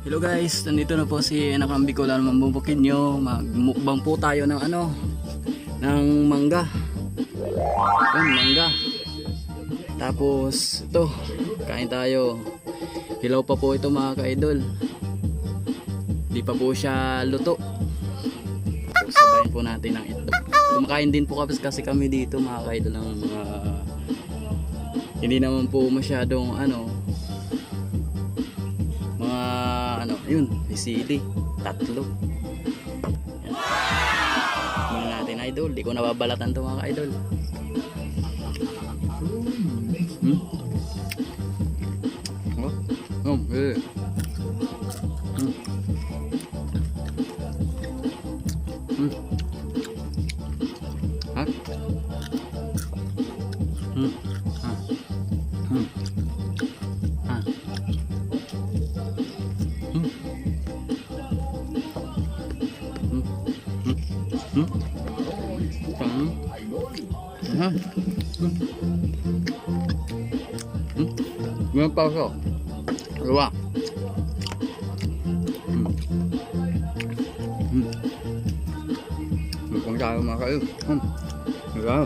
Hello guys, nandito na po si Anakang Bicolan mambubukin nyo. Magmukbang po tayo ng ng mangga. Yan, mangga. Tapos ito, kain tayo. Hilaw pa po ito mga ka-idol. Di pa po siya luto. Tapos sabayin po natin ng itlog. Kumakain din po kasi kami dito mga ka-idol ng mga hindi naman po masyadong yun, sili, tatlo. Yan. Muna natin idol, di ko nababalatan to mga idol. Eh. Ha? Ganyan pa siya. Diba? Kung tayo mga kayo. Diba?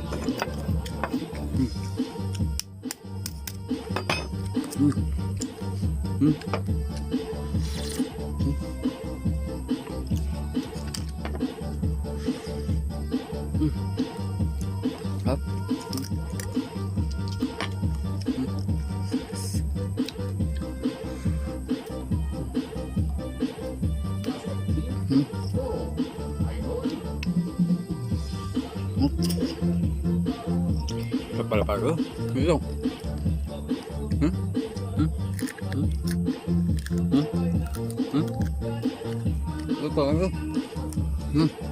Hop. Kapal-palo. Ito. Ito.